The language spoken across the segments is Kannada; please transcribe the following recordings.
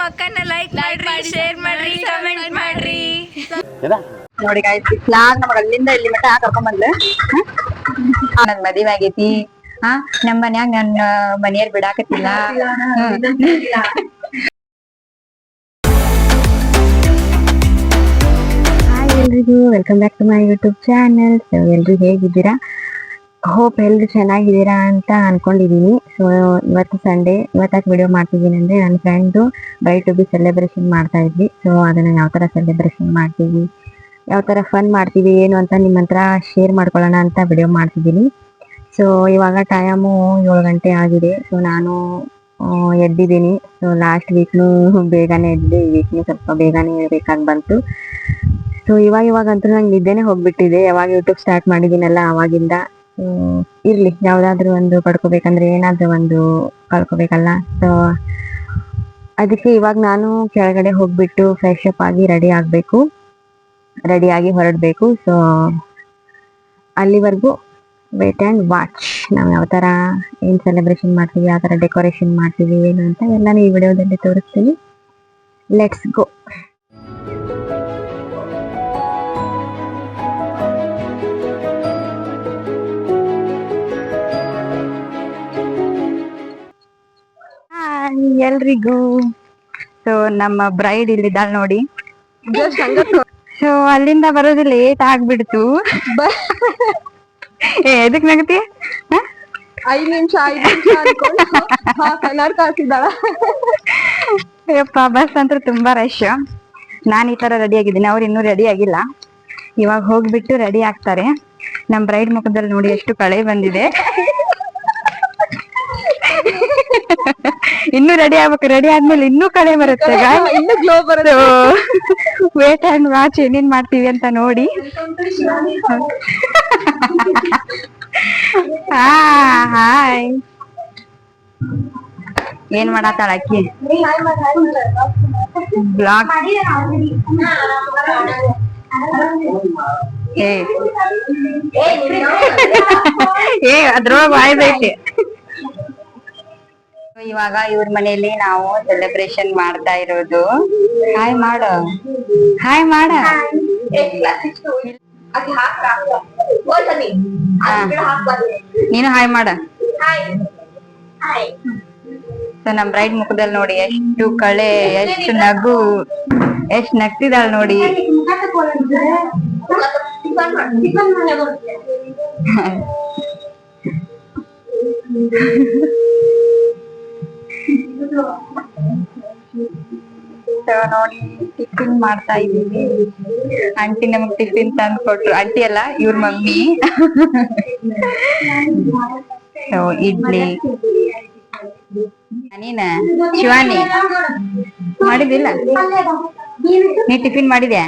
ಅಕ್ಕನ ಲೈಕ್ ಮಾಡ್ರಿ, ಶೇರ್ ಮಾಡ್ರಿ, ಕಮೆಂಟ್ ಮಾಡ್ರಿ. ನೋಡಿ ಗಾಯ್ಸ್, ಲಾಗ್ ನಮಗ ಅಲ್ಲಿಂದ ಇಲ್ಲಿ ಮಟ್ಟ ಕರ್ಕೊಂಡ್ ಬಂದ್ಲ. ನನ್ ಮದುವೆ ಆಗೈತಿ, ನಮ್ ಮನ್ಯಾಗ ನನ್ ಮನೆಯರ್ ಬಿಡಾಕತ್ತಿಲ್ಲ. ಹಾಯ್ ಎಲ್ರಿಗೂ, welcome back to my YouTube channel. So ಎಲ್ರು ಹೇಗಿದ್ದೀರಾ? ಹೋಪ್ ಎಲ್ರು ಚೆನ್ನಾಗಿದ್ದೀರಾ ಅಂತ ಅನ್ಕೊಂಡಿದೀನಿ. ಸೊ ಇವತ್ತು ಸಂಡೇ, ಇವತ್ತಾಕೆ ವಿಡಿಯೋ ಮಾಡ್ತಿದ್ದೀನಿ ಅಂದ್ರೆ ನನ್ನ friend bride to be celebration ಮಾಡ್ತಾ ಇದ್ವಿ. ಸೊ ಅದನ್ನ ಯಾವ ತರ ಸೆಲೆಬ್ರೇಷನ್ ಮಾಡ್ತೀವಿ, ಯಾವ ತರ ಫನ್ ಮಾಡ್ತೀವಿ ಏನು ಅಂತ ನಿಮ್ಮ ಹತ್ರ ಶೇರ್ ಮಾಡ್ಕೊಳ್ಳೋಣ ಅಂತ ವಿಡಿಯೋ ಮಾಡ್ತಿದ್ದೀನಿ. ಸೊ ಇವಾಗ ಟೈಮು 7 ಗಂಟೆ ಆಗಿದೆ. ಸೊ ನಾನು ಎದ್ದಿದ್ದೀನಿ. ಸೊ ಲಾಸ್ಟ್ ವೀಕ್ನು ಬೇಗನೆ ಎದ್ದೆ, ಈ ವೀಕ್ನು ಸ್ವಲ್ಪ ಬೇಗನೆ ಬೇಕಾಗಿ ಬಂತು. ಸೊ ಇವಾಗಂತೂ ನಂಗೆ ನಿದ್ದೆನೆ ಹೋಗ್ಬಿಟ್ಟಿದೆ. ಯಾವಾಗ ಯೂಟ್ಯೂಬ್ ಸ್ಟಾರ್ಟ್ ಮಾಡಿದ್ದೀನಲ್ಲ ಅವಾಗಿಂದ. ಇರ್ಲಿ, ಯಾವ್ದಾದ್ರು ಒಂದು ಪಡ್ಕೋಬೇಕಂದ್ರೆ ಏನಾದ್ರೂ ಒಂದು ಕಳ್ಕೊಬೇಕಲ್ಲ. ಸೊ ಅದಕ್ಕೆ ಇವಾಗ ನಾನು ಕೆಳಗಡೆ ಹೋಗ್ಬಿಟ್ಟು ಫ್ರೆಶ್ ಅಪ್ ಆಗಿ ರೆಡಿ ಆಗಿ ಹೊರಡ್ಬೇಕು. ಸೊ ಅಲ್ಲಿವರೆಗೂ ವೇಟ್ ಆ್ಯಂಡ್ ವಾಚ್. ನಾವು ಯಾವ ತರ ಏನ್ ಸೆಲೆಬ್ರೇಷನ್ ಮಾಡ್ತೀವಿ, ಯಾವ ತರ ಡೆಕೋರೇಷನ್ ಮಾಡ್ತೀವಿ ಏನು ಅಂತ ಎಲ್ಲಾನು ಈ ವಿಡಿಯೋದಲ್ಲಿ ತೋರಿಸ್ತೀನಿ. Let's go. ಎಲ್ರಿಗೂ. ಸೊ ನಮ್ಮ ಬ್ರೈಡ್ ಇಲ್ಲಿದ್ದಾಳ ನೋಡಿ. ಸೊ ಅಲ್ಲಿಂದ ಬರೋದು ಲೇಟ್ ಆಗ್ಬಿಡ್ತು. ಎದಕ್ ನಗತಿ? 5 ನಿಮಿಷ ಹಾಕಿದ್ದಾಳ. ಯಪ್ಪ, ಬಸ್ ಅಂತೂ ತುಂಬಾ ರಶ್. ನಾನ್ ಈ ತರ ರೆಡಿ ಆಗಿದ್ದೀನಿ, ಅವ್ರು ಇನ್ನೂ ರೆಡಿ ಆಗಿಲ್ಲ. ಇವಾಗ ಹೋಗ್ಬಿಟ್ಟು ರೆಡಿ ಆಗ್ತಾರೆ. ನಮ್ ಬ್ರೈಡ್ ಮುಖದಲ್ಲಿ ನೋಡಿ ಎಷ್ಟು ಕಳೆ ಬಂದಿದೆ. ಇನ್ನು ರೆಡಿ ಆಗ್ಬೇಕು, ರೆಡಿ ಆದ್ಮೇಲೆ ಇನ್ನೂ ಕಳೆ ಬರುತ್ತೆ. ಇನ್ನು ಗ್ಲೋ ಬರುತ್ತೆ. ವೇಟ್ ಅಂಡ್ ವಾಚ್ ಏನೇನ್ ಮಾಡ್ತೀವಿ ಅಂತ ನೋಡಿ. ಹಾಯ್, ಏನ್ ಮಾಡತ್ತಾಳ ಅಕ್ಕಿ? ಬ್ಲಾಗ್. ಅದ್ರೊಳಗ ವಾಯ್ದೈತಿ. ಇವಾಗ ಇವ್ರ ಮನೆಯಲ್ಲಿ ನಾವು ಸೆಲೆಬ್ರೇಷನ್ ಮಾಡ್ತಾ ಇರೋದು. ಹಾಯ್ ಮಾಡ, ಹಾಯ್ ಮಾಡ. ನೀನು ಹಾಯ್ ಮಾಡ. ಸೊ ನಮ್ ಬ್ರೈಡ್ ಮುಖದಲ್ಲಿ ನೋಡಿ ಎಷ್ಟು ಕಳೆ, ಎಷ್ಟು ನಗು, ಎಷ್ಟ್ ನಗ್ತಿದಾಳ ನೋಡಿ. ನೋಡಿ, ಟಿಫಿನ್ ಮಾಡ್ತಾ ಇದೀವಿ. ಆಂಟಿ ನಮಗ್ ಟಿಫಿನ್ ತಂದು ಕೊಟ್ರು. ಆಂಟಿ ಅಲ್ಲ, ಇವ್ರ ಮಮ್ಮಿ. ಸೊ ಇಡ್ಲಿ. ನೀನ ಶಿವಾನಿ ಮಾಡಿದಿಲ್ಲ? ನೀ ಟಿಫಿನ್ ಮಾಡಿದ್ಯಾ?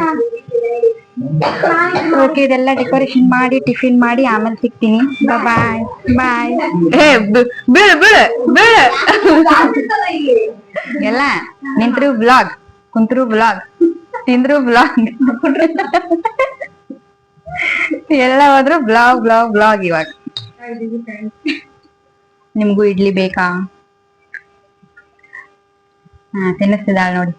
ಓಕೆ, ಇದೆಲ್ಲ ಡೆಕೋರೇಷನ್ ಮಾಡಿ ಟಿಫಿನ್ ಮಾಡಿ ಆಮೇಲೆ ಸಿಗ್ತೀನಿ. ಬಾಯ್ ಬಾಯ್. ಬೀಳು ಬೀಳು ಬೀಳು. ಎಲ್ಲ ನಿಂತ್ರು ಬ್ಲಾಗ್, ಕುಂತ್ರು ಬ್ಲಾಗ್, ತಿಂದ್ರು ಬ್ಲಾಗ್, ಎಲ್ಲ ಹೋದ್ರು ಬ್ಲಾಗ್ ಬ್ಲಾಗ್ ಬ್ಲಾಗ್. ಇವಾಗ ನಿಮ್ಗೂ ಇಡ್ಲಿ ಬೇಕಾ? ತಿನ್ನಿಸ್ತಿದಾಳ ನೋಡಿ.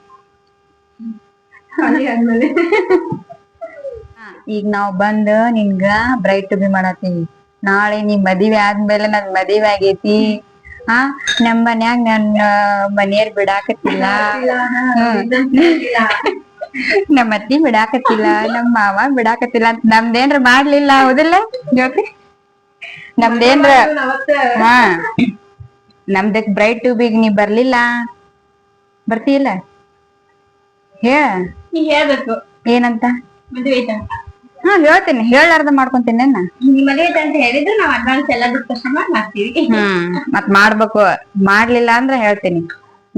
ಈಗ ನಾವ್ ಬಂದ್ ನಿನ್ಗ ಬ್ರೈಡ್ ಟು ಬಿ ಮಾಡತ್ತೀವಿ. ನಾಳೆ ನೀ ಮದ್ವೆ ಆದ್ಮೇಲೆ ನನ್ ಮದ್ವೆ ಆಗೈತಿ. ನಮ್ ಮನ್ಯಾಗ ನನ್ನ ಮನೆಯರ್ ಬಿಡಾಕತ್ತಿಲ್ಲ, ನಮ್ಮ ಅತ್ತಿ ಬಿಡಾಕತ್ತಿಲ್ಲ, ನಮ್ ಮಾವ ಬಿಡಾಕತ್ತಿಲ್ಲ ಅಂತ ನಮ್ದೇನ್ರ ಮಾಡ್ಲಿಲ್ಲ. ಹೌದಿಲ್ಲ ಜ್ಯೋತಿ? ನಮ್ದೇನ್ರ ನಮ್ದಕ್ ಬ್ರೈಡ್ ಟು ಬಿಗ್ ನೀ ಬರ್ಲಿಲ್ಲ, ಬರ್ತಿಲ್ಲ? ಹೇಳ್ಬೇಕು ಏನಂತ? ಮದ್ವೆ ಹೇಳ್ತೀನಿ, ಹೇಳಾರ್ದ ಮಾಡ್ಕೊಂತೀನಿ. ಮದ್ವೆ ಅಂತ ಹೇಳಿದ್ರೆ ನಾವ್ ಅಡ್ವಾನ್ಸ್ ಎಲ್ಲ ಡಿಸ್ಕಷನ್ ಮಾಡ್ತೀವಿ. ಮತ್ ಮಾಡ್ಬೇಕು. ಮಾಡ್ಲಿಲ್ಲ ಅಂದ್ರೆ ಹೇಳ್ತೀನಿ.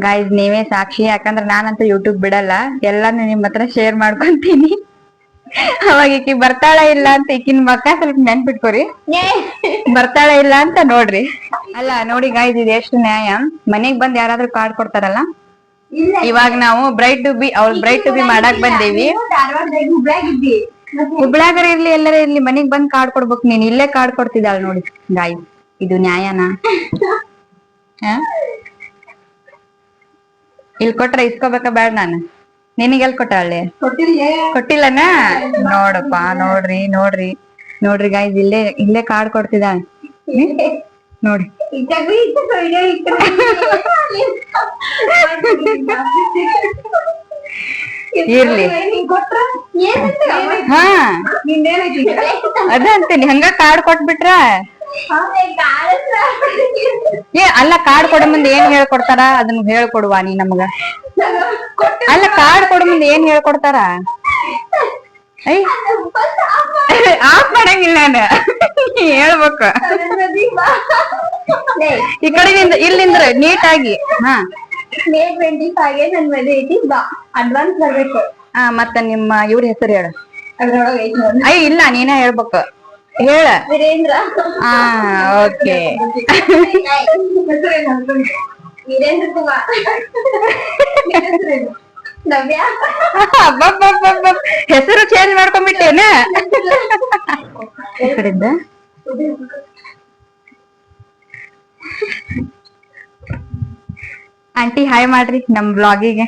ಗಾಯ್ಸ್, ನೀವೇ ಸಾಕ್ಷಿ. ಯಾಕಂದ್ರೆ ನಾನಂತೂ ಯೂಟ್ಯೂಬ್ ಬಿಡಲ್ಲ, ಎಲ್ಲಾನು ನಿಮ್ ಹತ್ರ ಶೇರ್ ಮಾಡ್ಕೊಂತೀನಿ. ಅವಾಗ ಈಕಿ ಬರ್ತಾಳ ಇಲ್ಲ ಅಂತ ಈಕಿನ ಮಕ್ಕ ಸ್ವಲ್ಪ ನೆನ್ಪಿಟ್ಕೋರಿ. ಬರ್ತಾಳ ಇಲ್ಲ ಅಂತ ನೋಡ್ರಿ. ಅಲ್ಲ ನೋಡಿ ಗಾಯ್ಸ್, ಇದು ಎಷ್ಟು ನ್ಯಾಯ. ಮನೆಗ್ ಬಂದ್ ಯಾರಾದ್ರೂ ಕಾರ್ಡ್ ಕೊಡ್ತಾರಲ್ಲ, ಇವಾಗ ನಾವು ಬ್ರೈಡ್ ಟು ಬಿ ಮಾಡಕ್ ಬಂದೇವಿ. ಹುಬ್ಳ್ಯಾಗರ ಇರ್ಲಿ, ಎಲ್ಲರ ಇರ್ಲಿ, ಮನಿಗ್ ಬಂದ್ ಕಾರ್ಡ್ ಕೊಡ್ಬೇಕು. ನೀನ್ ಇಲ್ಲೇ ಕಾರ್ಡ್ ಕೊಡ್ತಿದ್ದಾಳ ನೋಡಿ ಗಾಯ್ಸ್. ಇದು ನ್ಯಾಯನಾ? ಇಲ್ಲಿ ಕೊಟ್ರ ಇಸ್ಕೋಬೇಕ ಬೇಡ ನಾನು ನಿನಗೆಲ್ ಕೊಟ್ಟಾಳೆ ಕೊಟ್ಟಿಲ್ಲನ ನೋಡಪ್ಪ ನೋಡ್ರಿ ನೋಡ್ರಿ ನೋಡ್ರಿ ಗಾಯ್ಸ್ ಇಲ್ಲೇ ಕಾರ್ಡ್ ಕೊಡ್ತಿದ ನೋಡಿ ಇರ್ಲಿ ಹಾ ಅದ ಅಂತೀನಿ ಹಂಗ ಕಾರ್ಡ್ ಕೊಟ್ಬಿಟ್ರ ಅಲ್ಲ ಕಾರ್ಡ್ ಕೊಡ ಮುಂದೆ ಏನ್ ಹೇಳ್ಕೊಡ್ತಾರ ಅದನ್ನ ಹೇಳ್ಕೊಡುವ ನೀ ನಮಗ ಅಲ್ಲ ಕಾರ್ಡ್ ಕೊಡ ಮುಂದೆ ಏನ್ ಹೇಳ್ಕೊಡ್ತಾರ ಆಫ್ ಮಾಡಂಗಿಲ್ಲ ನಾನು ಹೇಳ್ಬೇಕು ಈ ಕಡೆಯಿಂದ ಇಲ್ಲಿಂದ್ರ ನೀಟಾಗಿ ಹಾ May 25 ನನ್ ಮದುವೆ ಐತಿ ಬಾ ಅಡ್ವಾನ್ಸ್ ಬರ್ಬೇಕು ಹಾ ಮತ್ತ ನಿಮ್ಮ ಇವ್ರ ಹೆಸರು ಹೇಳ ಅದ್ರೊಳಗೆ ಐತಿ ನೋಡಿ ಇಲ್ಲ ನೀನೇ ಹೇಳ್ಬೇಕು ಹೇಳ ವೀರೇಂದ್ರ ಹಾ ಓಕೆ ವೀರೇಂದ್ರ ಕುಮಾರ್ ನವ್ಯ ಹೆಸರು ಚೇಂಜ್ ಮಾಡ್ಕೊಂಡ್ಬಿಟ್ಟೇನ ಈ ಕಡೆಯಿಂದ ಆಂಟಿ ಹಾಯ್ ಮಾಡ್ರಿ ನಮ್ ಬ್ಲಾಗಿಗೆ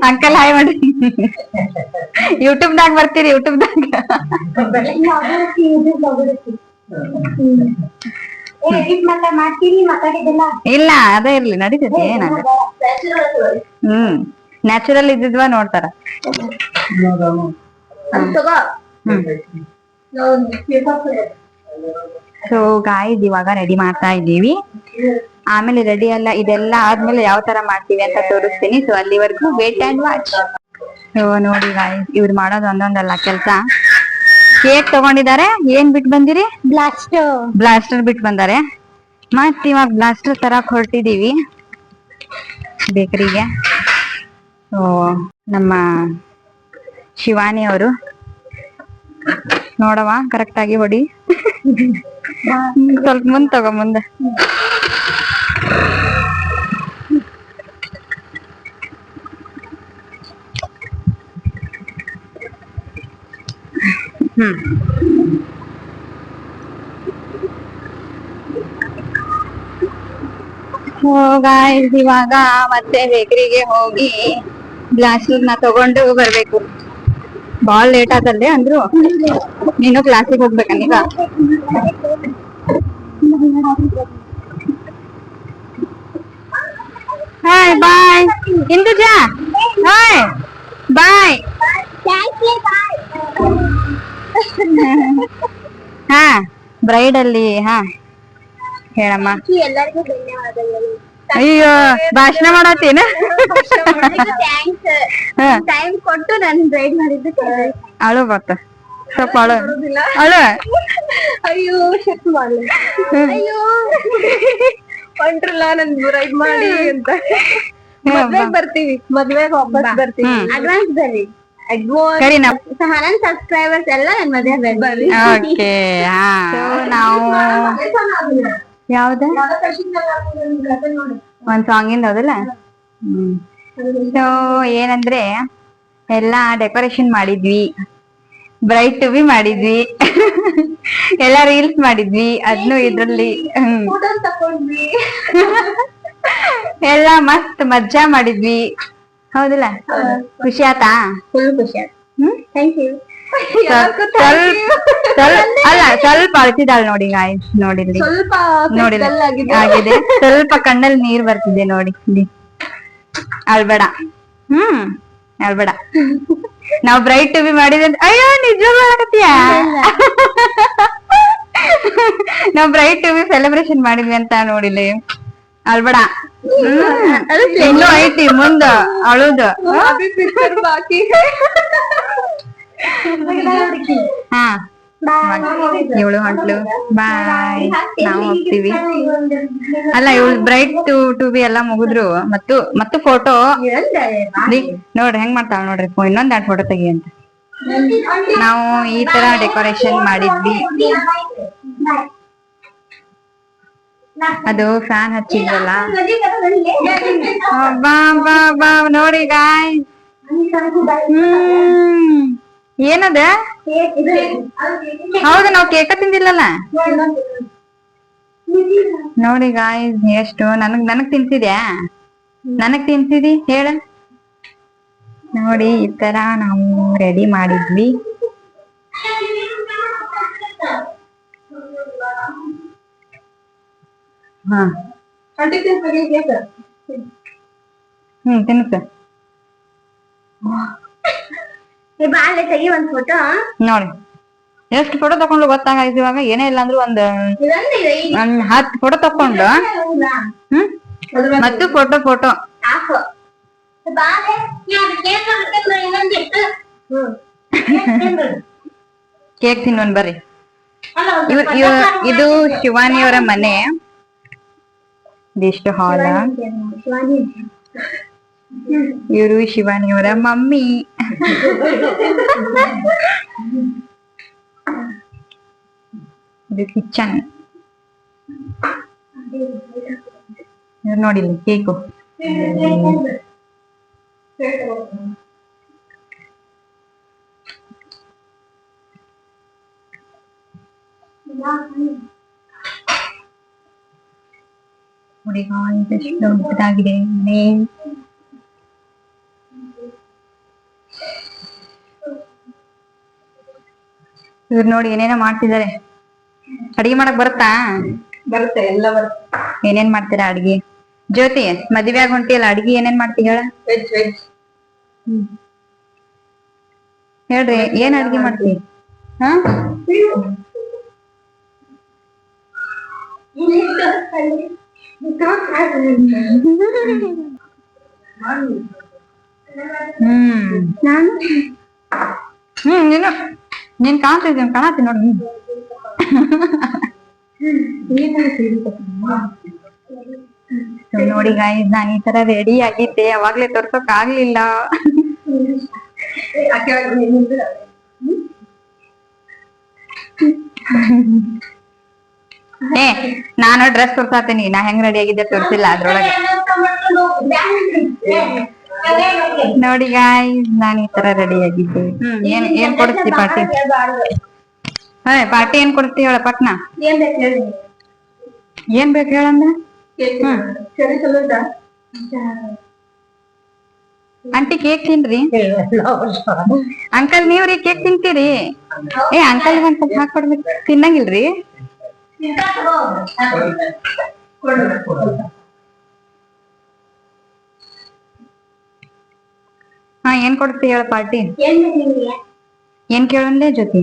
ಅಂಕಲ್ ಹಾಯ್ ಮಾಡ್ರಿ ಯೂಟ್ಯೂಬ್ದಾಗ ಬರ್ತೀರಿ ಯೂಟ್ಯೂಬ್ದಾಗ ಇಲ್ಲ ಅದೇ ಇರ್ಲಿ ನಡೀತೈತಿ ಏನಾಗ ನ್ಯಾಚುರಲ್ ಇದ್ದಿದ್ವ ನೋಡ್ತಾರ ಸೊ ಗಾಯ್ಸ್ ಇವಾಗ ರೆಡಿ ಮಾಡ್ತಾ ಇದ್ದೀವಿ ಆಮೇಲೆ ರೆಡಿ ಅಲ್ಲ ಇದೆಲ್ಲ ಆದ್ಮೇಲೆ ಯಾವ ತರ ಮಾಡ್ತೀವಿ ಅಂತ ತೋರಿಸ್ತೀನಿ ಸೊ ಅಲ್ಲಿವರೆಗೂ ವೇಟ್ ಅಂಡ್ ವಾಚ್ ಸೊ ನೋಡಿ ಗಾಯ್ಸ್ ಇವ್ರು ಮಾಡೋದು ಒಂದೊಂದಲ್ಲ ಕೆಲ್ಸ ಕೇಕ್ ತಗೊಂಡಿದ್ದಾರೆ ಏನ್ ಬಿಟ್ ಬಂದಿರಿ ಬ್ಲಾಸ್ಟರ್ ಬಿಟ್ ಬಂದಾರೆ ಮತ್ ಇವಾಗ ಬ್ಲಾಸ್ಟರ್ ತರಕ್ ಹೊರಟಿದೀವಿ ಬೇಕರಿಗೆ ಸೊ ನಮ್ಮ ಶಿವಾನಿ ಅವರು ನೋಡವ ಕರೆಕ್ಟ್ ಆಗಿ ಹೊಡಿ ಸ್ವಲ್ಪ ಮುಂದ್ ತಗೋ ಮುಂದೆ ಗಾಯ್ಸ್ ಇವಾಗ ಮತ್ತೆ ಬೇಕರಿಗೆ ಹೋಗಿ ಗ್ಲಾಸ್ ನ ತಗೊಂಡು ಬರ್ಬೇಕು ಬಾಳ್ ಲೇಟ್ ಆತಲ್ರಿ ಅಂದ್ರು ನೀನು ಕ್ಲಾಸಿಗೆ ಹೋಗ್ಬೇಕನ್ನೀಗ ಹಾಯ್ ಬಾಯ್ ಇಂದುಜಾ ಹಾಯ್ ಬಾಯ್ ಹಾ ಬ್ರೈಡ್ ಅಲ್ಲಿ ಹಾ ಹೇಳಮ್ಮ ಎಲ್ಲರಿಗೂ ಧನ್ಯವಾದಗಳು ಅಯ್ಯೋ ಭಾಷಣ ಮಾಡತ್ತೀನ ಟೈಮ್ ಕೊಟ್ಟು ನನ್ ಬ್ರೈಡ್ ಮಾಡಿದ್ದಕ್ಕೆ ಅಳು ಬತ್ತ ಸ್ವಲ್ಪ ಅಳು ಅಳು ಅಯ್ಯೋ ಶಕ್ತಿ ಮಾಡ್ಲಿ ಅಯ್ಯೋ ಹೊಂಟ್ರಲ್ಲ ನನ್ ಬ್ರೈಡ್ ಮಾಡಿ ಅಂತ ಮದ್ವೆಗ್ ಬರ್ತೀವಿ ಮದ್ವೆಗ್ ವಾಪಸ್ ಬರ್ತೀವಿ ಅಡ್ವಾನ್ಸ್ ಬರ್ರಿ ಸಬ್ಸ್ಕ್ರೈಬರ್ಸ್ ಎಲ್ಲ ನನ್ ಮದ್ವೆ ಬರ್ರಿ ಓಕೆ ಹಾ ನಾವು ಯಾವ್ದ ಒಂದ್ ಸಾಂಗಿಂದ ಹೌದಲ್ಲ ಸೊ ಏನಂದ್ರೆ ಎಲ್ಲಾ ಡೆಕೋರೇಷನ್ ಮಾಡಿದ್ವಿ ಬ್ರೈಟ್ ಟು ಬಿ ಮಾಡಿದ್ವಿ ಎಲ್ಲಾ ರೀಲ್ಸ್ ಮಾಡಿದ್ವಿ ಅದ್ನು ಇದ್ರಲ್ಲಿ ಎಲ್ಲಾ ಮಸ್ತ್ ಮಜ್ಜಾ ಮಾಡಿದ್ವಿ ಹೌದಲ್ಲ ಖುಷಿ ಆತಾ ಫುಲ್ ಖುಷಿ ಆಯ್ತು ಥ್ಯಾಂಕ್ ಯು ಅಲ್ಲ ಸ್ವಲ್ಪ ಅಳ್ತಿದ್ದಾಳ ನೋಡಿ ಗಾಯ್ಸ್ ನೋಡಿಲ್ಲಿ ಸ್ವಲ್ಪ ನೋಡಿಲ್ಲ ಆಗಿದೆ ಸ್ವಲ್ಪ ಕಣ್ಣಲ್ಲಿ ನೀರ್ ಬರ್ತಿದೆ ನೋಡಿ ಇಲ್ಲಿ ಅಳ್ಬೇಡ ಅಳ್ಬೇಡ ನಾವ್ ಬ್ರೈಟ್ ಟು ಬಿ ಮಾಡಿದ್ರೆ ಅಯ್ಯೋ ನಿಜವಾಗ್ಲೂ ಆಗತ್ತೀಯಾ ನಾವ್ ಬ್ರೈಟ್ ಟು ಬಿ ಸೆಲೆಬ್ರೇಷನ್ ಮಾಡಿದ್ವಿ ಅಂತ ನೋಡಿಲಿ ಅಳ್ಬೇಡ ಇನ್ನೂ ಐತಿ ಮುಂದ ಅಳುದು ಬಾಕಿ ಹಾ ಇವಳು ಹೊಂಟ್ಲು ಬಾಯ್ ನಾವು ಹೋಗ್ತೀವಿ ಅಲ್ಲ ಇವಳು ಬ್ರೈಟ್ ಟು ಬಿ ಎಲ್ಲಾ ಮುಗಿದ್ರು ಮತ್ತು ಫೋಟೋ ನೋಡ್ರಿ ಹೆಂಗ್ ಮಾಡ್ತಾಳ ನೋಡ್ರಿ ಇನ್ನೊಂದ್ 2 ಫೋಟೋ ತೆಗಿ ಅಂತ ನಾವು ಈ ತರ ಡೆಕೋರೇಷನ್ ಮಾಡಿದ್ವಿ ಅದು ಫ್ಯಾನ್ ಹಚ್ಚಿದ್ವಲ್ಲ ಬಾ ನೋಡಿ ಗಾಯ್ ಏನದ ಹೌದು ನಾವ್ ಕೇಕ ತಿಂದಿಲ್ಲಲ್ಲ ನೋಡಿ ಗಾಯ್ಸ್ ಎಷ್ಟು ನನಗ್ ತಿನ್ಸಿದ್ಯಾ? ನನಗ್ ತಿನ್ಸಿದಿ ಹೇಳ. ನೋಡಿ ಈ ತರ ನಾವು ರೆಡಿ ಮಾಡಿದ್ವಿ. ಹಾ ತಿನ್ಸ ಬಾಳೆ ತೆಗಿ ಒಂದ್ ಫೋಟೋ. ನೋಡಿ ಎಷ್ಟು ಫೋಟೋ ತಕೊಂಡು ಗೊತ್ತಾಗಾಯ್ತು. ಇವಾಗ ಏನೇ ಇಲ್ಲ ಅಂದ್ರೂ ಒಂದ್ 10 ಫೋಟೋ ತಕೊಂಡು ಮತ್ತು ಫೋಟೋ ಕೇಕ್ ತಿನ್ನೋನ್ ಬರ್ರಿ. ಇದು ಶಿವಾನಿಯವರ ಮನೆ. ಇದಿಷ್ಟು ಹಾಲ. ಇವರು ಶಿವಾನಿಯವರ ಮಮ್ಮಿ. ಇದು ಕಿಚನ್. ನೋಡಿಲ್ಲ ಕೇಕು. ನೋಡಿ ಎಷ್ಟು ದೊಡ್ಡದಾಗಿದೆ ಮನೆ. ಇವ್ರು ನೋಡಿ ಏನೇನೋ ಮಾಡ್ತಿದ್ದಾರೆ. ಅಡಿಗೆ ಮಾಡಕ್ ಬರುತ್ತಾ? ಬರುತ್ತೆ, ಎಲ್ಲ ಬರುತ್ತೆ. ಏನೇನ್ ಮಾಡ್ತೀರಾ ಅಡ್ಗೆ? ಜ್ಯೋತಿ ಮದ್ವೆ ಆಗ ಹೊಂಟಿಯಲ್ಲ, ಅಡ್ಗೆ ಏನೇನ್ ಮಾಡ್ತಿ ಹೇಳ? ವೆಜ್ ಹೇಳ್ರಿ, ಏನ್ ಅಡ್ಗೆ ಮಾಡ್ತಿ? ಹಾ ನೀನ್ ಕಾಣತಿ ನೋಡಿ. ನೋಡಿ ಗಾಯ್ಸ್, ನಾನ್ ಈ ತರ ರೆಡಿ ಆಗಿದ್ದೆ, ಅವಾಗ್ಲೇ ತೋರ್ಸೋಕ್ ಆಗ್ಲಿಲ್ಲ. ನಾನು ಡ್ರೆಸ್ ತೋರ್ಸಾತೀನಿ, ನಾ ಹೆಂಗ್ ರೆಡಿ ಆಗಿದ್ದೆ ತೋರ್ಸಿಲ್ಲ ಅದ್ರೊಳಗೆ. ನೋಡಿ ಗಾಯ್ಸ್, ನಾನ್ ಈ ತರ ರೆಡಿ ಆಗಿದ್ದೆ. ಏನ್ ಕೊಡಿಸ್ತಿ ಪಾರ್ಟಿ? ಪಾರ್ಟಿ ಏನ್ ಕೊಡಿಸ್ತಿ ಹೇಳ ಪಟ್ನಾ? ಏನ್ ಬೇಕು ಹೇಳಂದ್ರ? ಆಂಟಿ ಕೇಕ್ ತಿನ್ರಿ. ಅಂಕಲ್ ನೀವ್ರಿ ಕೇಕ್ ತಿಂತೀರಿ? ಅಂಕಲ್ ಒಂದ್ ಸ್ವಲ್ಪ ಹಾಕೊಡ್ಬೇಕು. ತಿನ್ನಂಗಿಲ್ರಿ? ಹಾ ಏನ್ ಕೊಡ್ತಿ ಹೇಳ ಪಾರ್ಟಿ? ಏನ್ ಕೇಳಂದೆ ಜೊತೆ?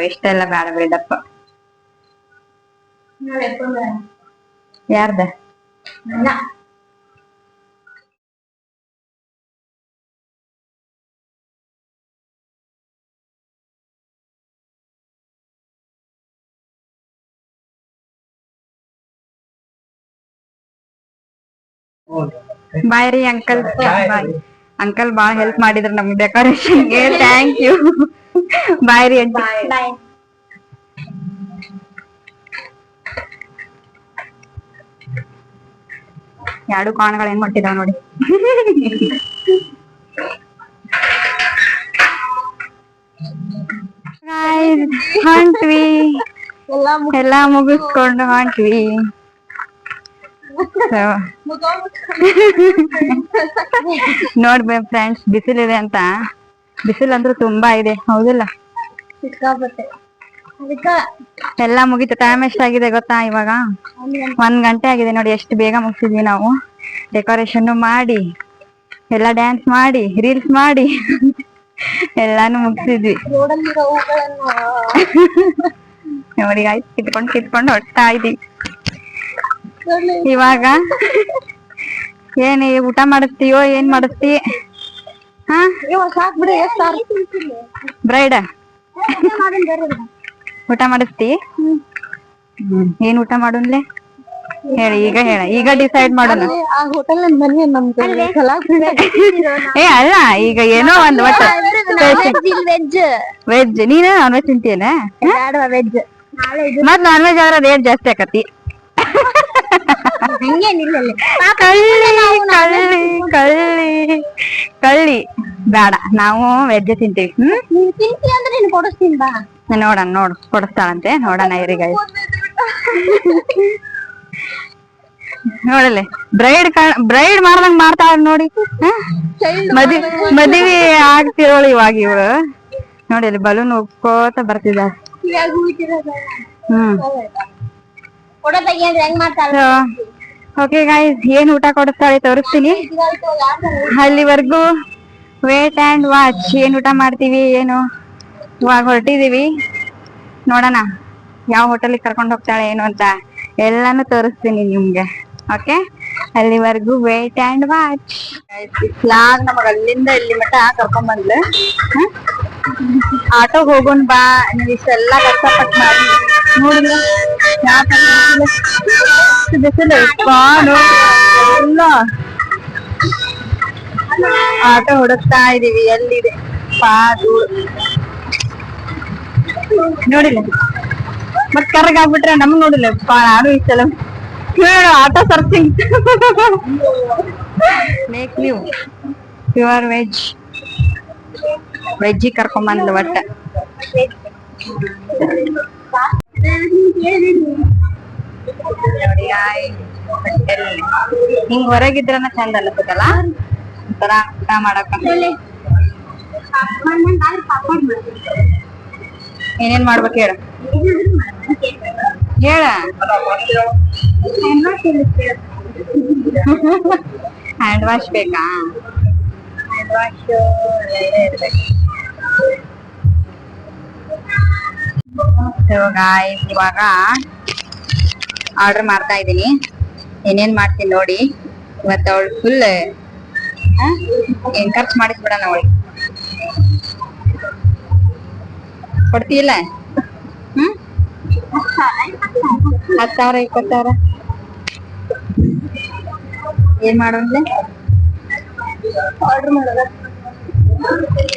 ಇಷ್ಟೆಲ್ಲ ಬೇಡ ಬಿಡಪ್ಪ. ಯಾರ್ದ? ಬಾಯ್ ರೀ ಅಂಕಲ್. ಬಾಯ್ ಅಂಕಲ್, ಬಾಳ ಹೆಲ್ಪ್ ಮಾಡಿದ್ರ ನಮ್ಗೆ ಡೆಕೋರೇಷನ್ಗೆ. Thank you. ಬಾಯ್ ರೀ ಅಜ್ಜಿ. ಎರಡು ಕಾಣ್ಗಳು ಹೆಂಗ್ ಹೊಟ್ಟಿದಾವ ನೋಡಿ. ಹೊಂಟ್ವಿ, ಎಲ್ಲಾ ಮುಗಿಸ್ಕೊಂಡು ಹೊಂಟ್ವಿ. ನೋಡ್ಬೇ ಫ್ರೆಂಡ್ಸ್, ಬಿಸಿಲಿದೆ ಅಂತ. ಬಿಸಿಲಂದ್ರೂ ತುಂಬಾ ಇದೆ, ಹೌದಿಲ್ಲ? ಎಲ್ಲಾ ಮುಗಿತು. ಟೈಮ್ ಎಷ್ಟಾಗಿದೆ ಗೊತ್ತಾ? ಇವಾಗ 1 ಗಂಟೆ ಆಗಿದೆ ನೋಡಿ. ಎಷ್ಟು ಬೇಗ ಮುಗಿಸಿದ್ವಿ ನಾವು. ಡೆಕೋರೇಷನ್ ಮಾಡಿ, ಎಲ್ಲಾ ಡ್ಯಾನ್ಸ್ ಮಾಡಿ, ರೀಲ್ಸ್ ಮಾಡಿ ಎಲ್ಲಾನು ಮುಗಿಸಿದ್ವಿ. ನೋಡಿ ಆಯ್ತು, ಕಿತ್ಕೊಂಡು ಹೊಡ್ತಾ ಇದೀವಿ. ಇವಾಗ ಏನ್ ಊಟ ಮಾಡಿಸ್ತೀಯೋ ಏನ್ ಮಾಡಿಸ್ತಿ? ಹಾ ಬ್ರೈಡ ಊಟ ಮಾಡಿಸ್ತಿ? ಏನ್ ಊಟ ಮಾಡೋನ್ಲೆ ಹೇಳಿ? ಈಗ ಡಿಸೈಡ್ ಮಾಡೋಣ. ಅಲ್ಲ, ಈಗ ಏನೋ ಒಂದ್ ವೆಜ್. ನೀನು ನಾನ್ ವೆಜ್ ತಿಂತೀಯನ? ವೆಜ್ ಮತ್ ನಾನ್ ವೆಜ್ ಆದ್ರೆ ರೇಟ್ ಜಾಸ್ತಿ ಆಕತಿ. ಹಂಗೇನಿಲ್ಲ ಕಳ್ಳಿ ಬೇಡ, ನಾವು ವೆಜ್ ತಿಂತೀವಿ. ನೀನ್ ತಿಂತಿ ಅಂದ್ರೆ ನೀನ್ ಕೊಡಿಸ್ತೀನಿ ಬಾ. ನೋಡೋಣ, ಕೊಡಿಸ್ತಾಳಂತೆ, ನೋಡೋಣ ಇರಿ ಗೈಸ್. ನೋಡಲೆ ಬ್ರೈಡ್ ಮಾಡ್ದಂಗ್ ಮಾಡ್ತಾಳ ನೋಡಿ. ಮದುವೆ ಆಗ್ತಿರೋಳು ಇವಾಗ ಇವಳು. ನೋಡಿ ಅಲ್ಲಿ ಬಲೂನ್ ಹೋಗ್ಕೋತ ಬರ್ತಿದ್ದಾಳೆ. ಓಕೆ ಗೈಸ್, ಏನ್ ಊಟ ಕೊಡಿಸ್ತಾಳೆ ತೋರಿಸ್ತೀನಿ. ಅಲ್ಲಿವರೆಗೂ ವೇಟ್ ಅಂಡ್ ವಾಚ್. ಏನ್ ಊಟ ಮಾಡ್ತೀವಿ ಏನು. ಇವಾಗ ಹೊರಟಿದೀವಿ, ನೋಡೋಣ ಯಾವ ಹೋಟೆಲ್ಗೆ ಕರ್ಕೊಂಡು ಹೋಗ್ತಾಳೆ ಏನು ಅಂತ ಎಲ್ಲಾನು ತೋರಿಸ್ತೀನಿ ನಿಮ್ಗೆ. ಓಕೆ, ಅಲ್ಲಿವರೆಗೂ ವೇಟ್ ಅಂಡ್ ವಾಚ್. ನಮಗ ಅಲ್ಲಿಂದ ಇಲ್ಲಿ ಮಟ್ಟ ಕರ್ಕೊಂಡ್ ಬಂದ್ಲು. ಆಟೋಗ್ ಹೋಗೋಣ ಬಾ, ನೀವ್ ಇಷ್ಟೆಲ್ಲ ಕಷ್ಟಪಟ್ಟು ಮಾಡಿ ನೋಡಿಲ್ಲ ಬಿಸಿಲು ಎಲ್ಲ. ಆಟೋ ಹುಡುಕ್ತಾ ಇದೀವಿ, ಎಲ್ಲಿದೆ ಪಾದು ನೋಡಿಲ್ಲ. ಮತ್ ಕರ್ರಗ್ ಆಗ್ಬಿಟ್ರೆ ನಮ್ಗ್ ನೋಡಿಲ್ಲ ನಾನು ಇಷ್ಟೆಲ್ಲ ಆಟೋ ಸರ್ಚಿಂಗ್. ಮೇಕ್ ನೀವು ಪ್ಯೂರ್ ವೆಜ್ಜಿ ಕರ್ಕೊಂಬಂದ್ಲು ಒಟ್ಟ. ಹಿಂಗ್ ಹೊರಗಿದ್ರನ ಚಂದ ಅನ್ಸುತ್ತಲ್ಲ ಒಂಥರ ಊಟ ಮಾಡಕ. ಏನೇನ್ ಮಾಡ್ಬೇಕು ಹೇಳ ಹೇಳ. ಹ್ಯಾಂಡ್ ವಾಶ್ ಬೇಕಾ? ಹ್ಯಾಂಡ್ ವಾಶ್ ಇವಾಗ ಆರ್ಡರ್ ಮಾಡ್ತಾ ಇದೀನಿ. ಏನೇನ್ ಮಾಡ್ತೀನಿ ನೋಡಿ. ಇವತ್ತು ಅವಳು ಫುಲ್ ಏನ್ ಖರ್ಚು ಮಾಡಿಸ್ಬಿಡಣ ಅವಳಿಗೆ. ಕೊಡ್ತೀಲ್ಲ? 10,000 20,000 ಏನ್ ಮಾಡೋದ್ಲೆ? ಆರ್ಡರ್ ಮಾಡೋದ.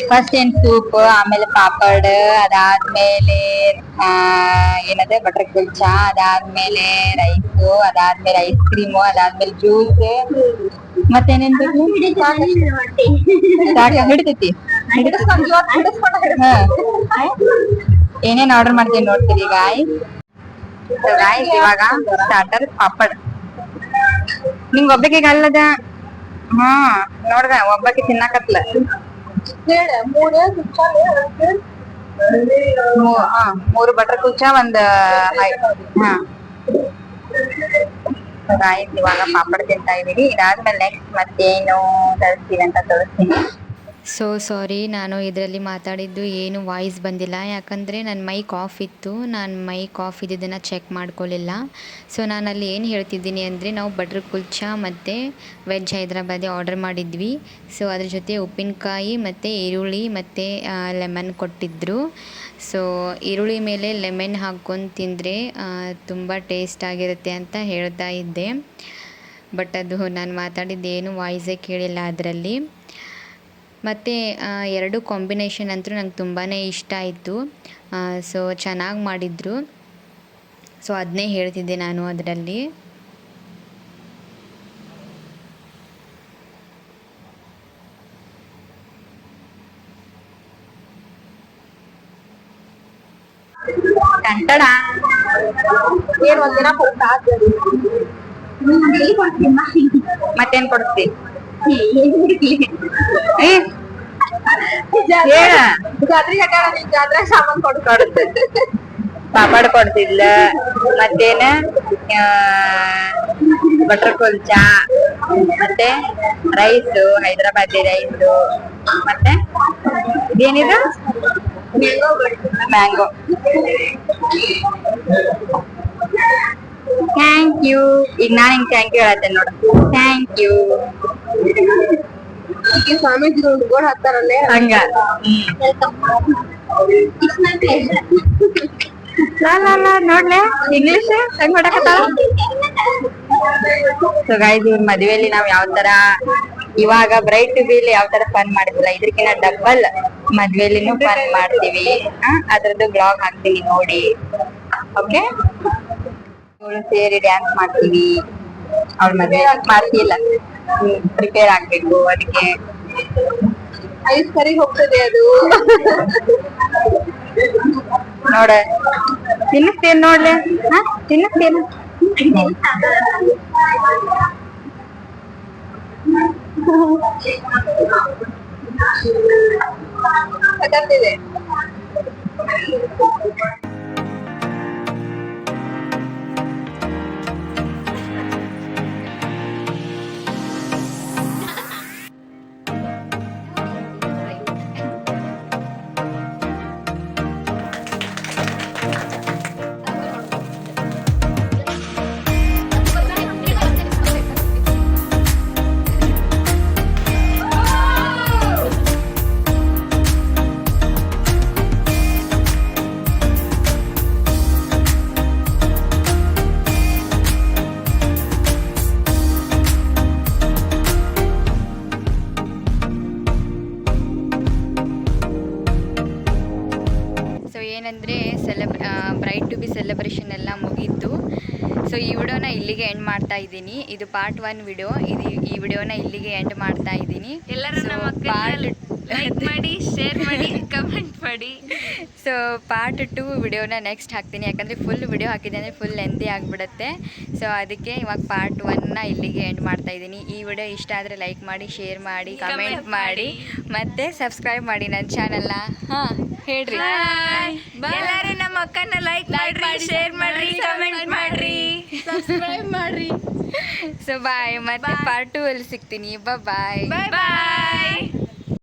ಫಸ್ಟ್ ಏನ್ ಸೂಪ್, ಆಮೇಲೆ ಪಾಪಡ್, ಅದಾದ್ಮೇಲೆ ಏನದೆ ಬಟರ್ ಕುಲ್ಚಾ, ಅದಾದ್ಮೇಲೆ ರೈಸು, ಅದಾದ್ಮೇಲೆ ಐಸ್ ಕ್ರೀಮು, ಅದಾದ್ಮೇಲೆ ಜ್ಯೂಸ್, ಮತ್ತೇನೇನ್ ಬೇಕು? ಹಿಡಿತೈತಿ. ಏನೇನ್ ಆರ್ಡರ್ ಮಾಡ್ತೀನಿ ನೋಡ್ತೀರಿ ಗಾಯ್ಸ್. ಇವಾಗ ಸ್ಟಾರ್ಟರ್ ಪಾಪಡ್. ನಿಂಗ್ ಒಬ್ಬಕ್ಕೆ ಅಲ್ಲದ. ನೋಡ್ದ ಒಬ್ಬಕ್ಕೆ ತಿನ್ನಾಕತ್ಲ. 3 ಬಟರ್ ಕುಲ್ಚಾ, 1 ಇವಾಗ ಪಾಪಡ್ ತಿಂತಾ ಇದೀವಿ. ಇದಾದ್ಮೇಲೆ ನೆಕ್ಸ್ಟ್ ಮತ್ತೇನು ತರಿಸ್ತೀವಿ ಅಂತ ತೋರಿಸ್ತೀನಿ. ಸೊ ಸಾರಿ, ನಾನು ಇದರಲ್ಲಿ ಮಾತಾಡಿದ್ದು ಏನು ವಾಯ್ಸ್ ಬಂದಿಲ್ಲ, ಯಾಕಂದರೆ ನನ್ನ ಮೈಕ್ ಆಫ್ ಇತ್ತು. ನಾನು ಮೈಕ್ ಆಫ್ ಇದ್ದಿದ್ದನ್ನು ಚೆಕ್ ಮಾಡ್ಕೊಳ್ಳಿಲ್ಲ. ಸೊ ನಾನಲ್ಲಿ ಏನು ಹೇಳ್ತಿದ್ದೀನಿ ಅಂದರೆ, ನಾವು ಬಟರ್ ಕುಲ್ಚಾ ಮತ್ತು ವೆಜ್ ಹೈದ್ರಾಬಾದಿ ಆರ್ಡರ್ ಮಾಡಿದ್ವಿ. ಸೊ ಅದ್ರ ಜೊತೆ ಉಪ್ಪಿನಕಾಯಿ ಮತ್ತು ಈರುಳ್ಳಿ ಮತ್ತು ಲೆಮನ್ ಕೊಟ್ಟಿದ್ದರು. ಸೊ ಈರುಳ್ಳಿ ಮೇಲೆ ಲೆಮನ್ ಹಾಕ್ಕೊಂಡು ತಿಂದರೆ ತುಂಬ ಟೇಸ್ಟ್ ಆಗಿರುತ್ತೆ ಅಂತ ಹೇಳ್ತಾ ಇದ್ದೆ. ಬಟ್ ಅದು ನಾನು ಮಾತಾಡಿದ್ದೇನು ವಾಯ್ಸೇ ಕೇಳಿಲ್ಲ ಅದರಲ್ಲಿ. ಮತ್ತು 2 ಕಾಂಬಿನೇಷನ್ ಅಂತೂ ನಂಗೆ ತುಂಬಾ ಇಷ್ಟ ಆಯಿತು. ಸೊ ಚೆನ್ನಾಗಿ ಮಾಡಿದರು. ಸೊ ಅದನ್ನೇ ಹೇಳ್ತಿದ್ದೆ ನಾನು ಅದರಲ್ಲಿ. ಮತ್ತೇನ್ ಕೊಡ್ತಿ? ಸಾಮಾನ್ ಕೊಡ್ಕೊಡುತ್ತೆ. ಪಾಪಡ್ ಕೊಡ್ತಿದ್ಲ, ಮತ್ತೇನ ಬಟರ್ ಕುಲ್ಚಾ, ಮತ್ತೆ ರೈಸು, ಹೈದ್ರಾಬಾದಿ ರೈಸು, ಮತ್ತೆ ಇದೇನಿದು ಮ್ಯಾಂಗೋ. Thank you. ಈಗ ನಾನು ಹಿಂಗ್ ಥ್ಯಾಂಕ್ ಯು ಹೇಳತ್ತೇನೆ ನೋಡು. Thank you. ಸ್ವಾಮೀಜಿ ಗೋಡ್ ಹಾಕ್ತಾರಲ್ಲೇ ಹಂಗ. ನೋಡ್ಲೆ ಇಂಗ್ಲಿಷ್ ಹೆಂಗ್ ಮಾಡಕತ್ತಾಳ. ಸೊ ಗೈಸ್, ಇವ್ರ ಮದ್ವೆಯಲ್ಲಿ ನಾವ್ ಯಾವ ತರ ಇವಾಗ ಬ್ರೈಟ್ ಟು ಬಿಲ್ ಯಾವ ತರ ಫನ್ ಮಾಡಿದ್ದಿಲ್ಲ, ಇದಕ್ಕಿಂತ ಡಬಲ್ ಮದ್ವೆಲಿನೂ ಫನ್ ಮಾಡ್ತೀವಿ. ಅದ್ರದ್ದು ಬ್ಲಾಗ್ ಹಾಕ್ತೀನಿ ನೋಡಿ. ಓಕೆ. ಅವಳು ಸೇರಿ ಡ್ಯಾನ್ಸ್ ಮಾಡ್ತೀವಿ. ಅವಳ ಮದ್ವೆ ಮಾಡ್ತಿಲ್ಲ, ಪ್ರಿಪೇರ್ ಆಗ್ಬೇಕು ಅದಕ್ಕೆ. ಸರಿ ಹೋಗ್ತದೆ ಅದು. ನೋಡ ತಿನ್ನಿಸ್ತೇನ್ ನೋಡ್ಲೆ, ತಿನ್ನಿಸ್ತೇನು ಸಕತ್ತಿದೆ. ಏನಂದರೆ ಬ್ರೈಡ್ ಟು ಬಿ ಸೆಲೆಬ್ರೇಷನ್ ಎಲ್ಲ ಮುಗೀತು. ಸೊ ಈ ವಿಡಿಯೋನ ಇಲ್ಲಿಗೆ ಎಂಡ್ ಮಾಡ್ತಾ ಇದ್ದೀನಿ. ಇದು ಪಾರ್ಟ್ 1 ವಿಡಿಯೋ. ಈ ವಿಡಿಯೋನ ಇಲ್ಲಿಗೆ ಎಂಡ್ ಮಾಡ್ತಾ ಇದ್ದೀನಿ. ಎಲ್ಲರೂ ಲೈಕ್ ಮಾಡಿ, ಶೇರ್ ಮಾಡಿ, ಕಮೆಂಟ್ ಮಾಡಿ. ಸೊ ಪಾರ್ಟ್ 2 ವಿಡಿಯೋನ ನೆಕ್ಸ್ಟ್ ಹಾಕ್ತೀನಿ, ಯಾಕಂದರೆ ಫುಲ್ ವಿಡಿಯೋ ಹಾಕಿದೆ ಅಂದರೆ ಫುಲ್ ಲೆಂದಿ ಆಗಿಬಿಡುತ್ತೆ. ಸೊ ಅದಕ್ಕೆ ಇವಾಗ ಪಾರ್ಟ್ 1ನ ಇಲ್ಲಿಗೆ ಎಂಡ್ ಮಾಡ್ತಾ ಇದ್ದೀನಿ. ಈ ವಿಡಿಯೋ ಇಷ್ಟ ಆದರೆ ಲೈಕ್ ಮಾಡಿ, ಶೇರ್ ಮಾಡಿ, ಕಮೆಂಟ್ ಮಾಡಿ, ಮತ್ತು ಸಬ್ಸ್ಕ್ರೈಬ್ ಮಾಡಿ ನನ್ನ ಚಾನಲ್ನ. ಹಾಂ ಹೇಳ್ರಿ, ಎಲ್ಲರೂ ನಮ್ಮ ಅಕ್ಕನ ಲೈಕ್ ಮಾಡ್ರಿ, ಶೇರ್ ಮಾಡ್ರಿ, ಕಮೆಂಟ್ ಮಾಡ್ರಿ, ಸಬ್ಸ್ಕ್ರೈಬ್ ಮಾಡ್ರಿ. ಸೊ ಬಾಯ್, ಮತ್ತೆ ಪಾರ್ಟ್ 2 ಅಲ್ಲಿ ಸಿಗ್ತೀನಿ. ಬಾಯ್ ಬಾಯ್.